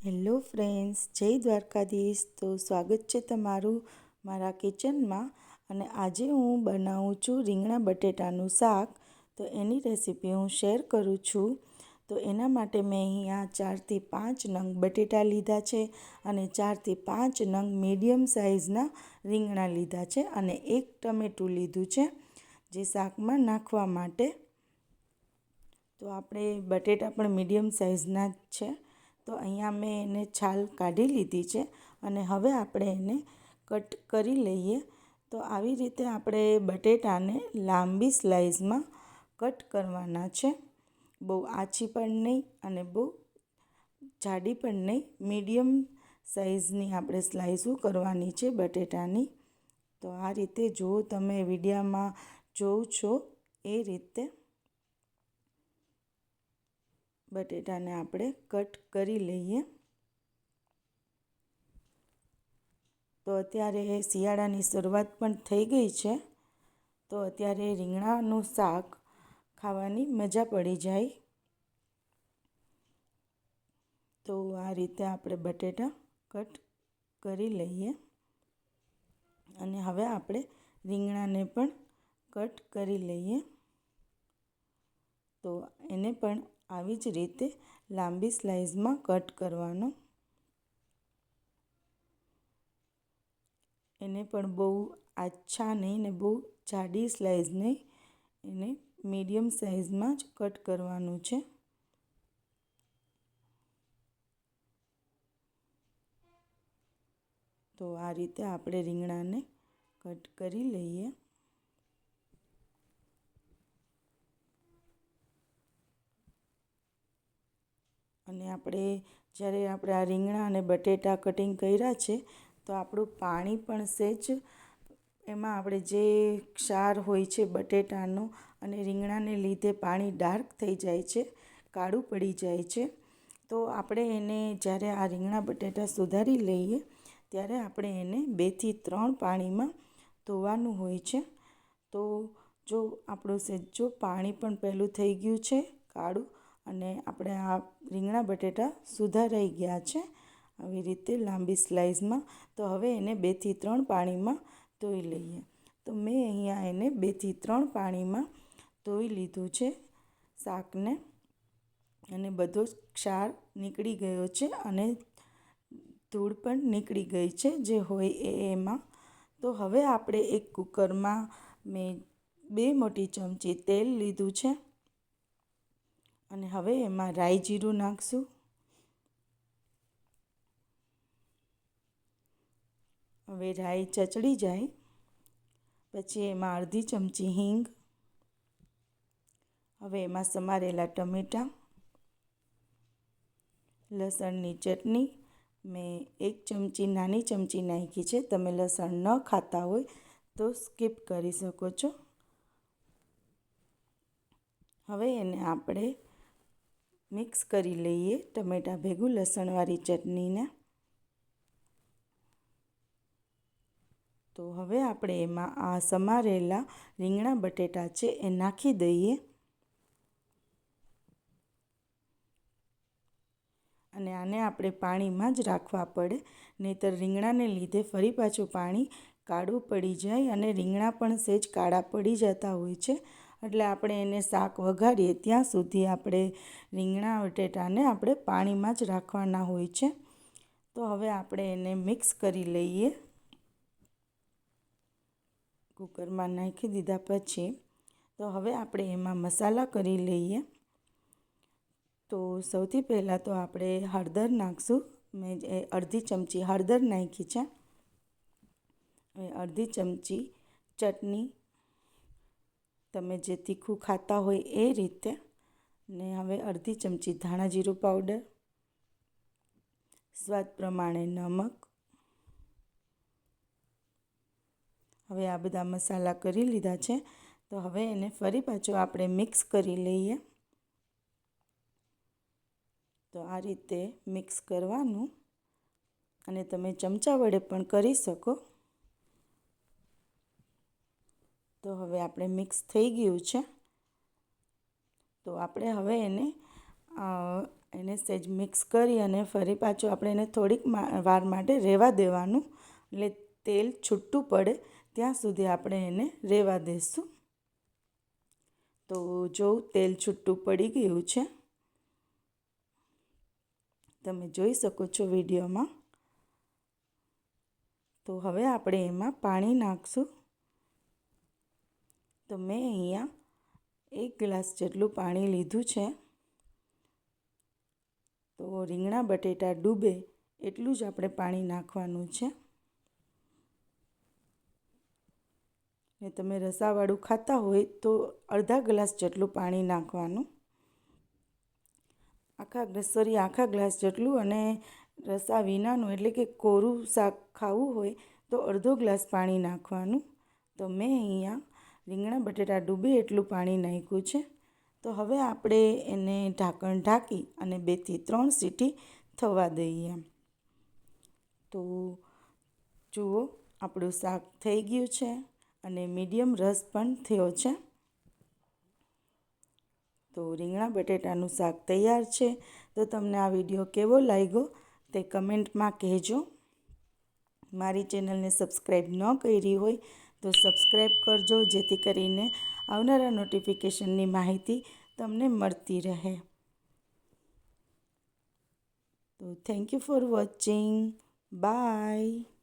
Hello friends, જય દ્વારકાધીશ. તો સ્વાગત છે તમારું મારા કિચનમાં. અને આજે હું બનાવું છું રીંગણા બટેટાનું શાક. તો એની રેસીપી હું શેર કરું છું. તો એના માટે મેં અહીંયા 4થી 5 નંગ બટેટા લીધા છે અને 4થી 5 નંગ મીડિયમ સાઇઝના રીંગણા લીધા છે અને 1 ટમેટું લીધું છે જે શાકમાં નાખવા માટે. તો આપણે બટેટા પણ મીડિયમ સાઇઝના જ છે. તો અહીંયા મેં એને છાલ કાઢી લીધી છે અને હવે આપણે એને કટ કરી લઈએ. તો આવી રીતે આપણે બટેટાને લાંબી સ્લાઇસમાં કટ કરવાના છે. બહુ આછી પણ નહીં અને બહુ જાડી પણ નહીં, મીડિયમ સાઇઝની આપણે સ્લાઇસો કરવાની છે બટેટાની. તો આ રીતે જો તમે વિડીયોમાં જોવો છો એ રીતે બટેટાને આપણે કટ કરી લઈએ. તો અત્યારે શિયાળાની શરૂઆત પણ થઈ ગઈ છે. તો અત્યારે રીંગણાનું શાક ખાવાની મજા પડી જાય. તો આ રીતે આપણે બટેટા કટ કરી લઈએ અને હવે આપણે રીંગણાને પણ કટ કરી લઈએ. તો એને પણ આવી જ રીતે લાંબી સ્લાઇસમાં કટ કરવાનો. એને પણ બહુ આછા નહીં ને બહુ જાડી સ્લાઇસ નહીં, એને મીડિયમ સાઇઝમાં જ કટ કરવાનું છે. તો આ રીતે આપણે રીંગણાને કટ કરી લઈએ. અને જ્યારે આપણે આ રીંગણા અને બટેટા કટિંગ કર્યા છે તો આપણું પાણી પણ સહેજ એમાં આપણે જે ક્ષાર હોય છે બટેટાનો અને રીંગણાને લીધે પાણી ડાર્ક થઈ જાય છે, કાળું પડી જાય છે. તો આપણે એને જ્યારે આ રીંગણા બટેટા સુધારી લઈએ ત્યારે આપણે એને 2થી 3 પાણીમાં ધોવાનું હોય છે. તો જો આપણું સહેજ પાણી પણ પહેલું થઈ ગયું છે કાળું અને આપણે આ રીંગણા બટેટા સુધારાઈ ગયા છે આવી રીતે લાંબી સ્લાઇસમાં. તો હવે એને 2થી 3 પાણીમાં ધોઈ લઈએ. તો મેં અહીંયા એને 2થી 3 પાણીમાં ધોઈ લીધું છે શાકને અને બધો જ ક્ષાર નીકળી ગયો છે અને ધૂળ પણ નીકળી ગઈ છે જે હોય એમાં. તો હવે આપણે એક કુકરમાં મેં 2 મોટી ચમચી તેલ લીધું છે અને હવે એમાં રાઈ જીરું નાખશું. હવે રાઈ ચચળી જાય પછી એમાં અડધી ચમચી હિંગ, હવે એમાં સમારેલા ટમેટાં, લસણની ચટણી મેં 1 ચમચી નાની ચમચી નાખી છે. તમે લસણ ન ખાતા હોય તો સ્કીપ કરી શકો છો. હવે એને આપણે મિક્સ કરી લઈએ ટમેટાં ભેગું લસણવાળી ચટણીને. તો હવે આપણે એમાં આ સમારેલા રીંગણા બટેટા છે એ નાખી દઈએ અને આને આપણે પાણીમાં જ રાખવા પડે, નહીંતર રીંગણાને લીધે ફરી પાછું પાણી કાળું પડી જાય અને રીંગણા પણ સહેજ કાળા પડી જતા હોય છે. એટલે આપણે એને શાક વઘારીએ ત્યાં સુધી આપણે રીંગણા બટેટાને આપણે પાણીમાં જ રાખવાના હોય છે. તો હવે આપણે એને મિક્સ કરી લઈએ. કુકરમાં નાખી દીધા પછી તો હવે આપણે એમાં મસાલા કરી લઈએ. તો સૌથી પહેલાં તો આપણે હળદર નાખશું. મેં અડધી ચમચી હળદર નાખી છે. અડધી ચમચી ચટણી, તમે જે તીખું ખાતા હોય એ રીતે. ને હવે અડધી ચમચી ધાણા જીરું પાવડર, સ્વાદ પ્રમાણે નમક. હવે આ બધા મસાલા કરી લીધા છે તો હવે એને ફરી પાછું આપણે મિક્સ કરી લઈએ. તો આ રીતે મિક્સ કરવાનું અને તમે ચમચા વડે પણ કરી શકો. તો હવે આપણે મિક્સ થઈ ગયું છે. તો આપણે હવે એને એને સહેજ મિક્સ કરી અને ફરી પાછું આપણે એને થોડીક વાર માટે રહેવા દેવાનું, એટલે તેલ છૂટું પડે ત્યાં સુધી આપણે એને રહેવા દઈશું. તો જો તેલ છૂટું પડી ગયું છે, તમે જોઈ શકો છો વિડીયોમાં. તો હવે આપણે એમાં પાણી નાખશું. તો મેં અહીંયા 1 ગ્લાસ જેટલું પાણી લીધું છે. તો રીંગણા બટેટા ડૂબે એટલું જ આપણે પાણી નાખવાનું છે. ને તમે રસાવાળું ખાતા હોય તો અડધા ગ્લાસ જેટલું પાણી નાખવાનું. આખા ગ્લાસ જેટલું, અને રસા વિનાનું એટલે કે કોરું શાક ખાવું હોય તો અડધો ગ્લાસ પાણી નાખવાનું. તો મેં અહીંયા રીંગણા બટેટા ડૂબે એટલું પાણી નાખ્યું છે. તો હવે આપણે એને ઢાંકણ ઢાંકી અને 2 થી 3 સીટી થવા દઈએ. તો જુઓ, આપણું શાક થઈ ગયું છે અને મીડિયમ રસ પણ થયો છે. તો રીંગણા બટેટાનું શાક તૈયાર છે. તો તમને આ વિડીયો કેવો લાગ્યો તે કમેન્ટમાં કહેજો. મારી ચેનલને સબસ્ક્રાઈબ ન કરી હોય તો સબસ્ક્રાઈબ કરજો, જેથી કરીને આવનારા નોટિફિકેશનની માહિતી તમને મળતી રહે. તો thank you for watching. By.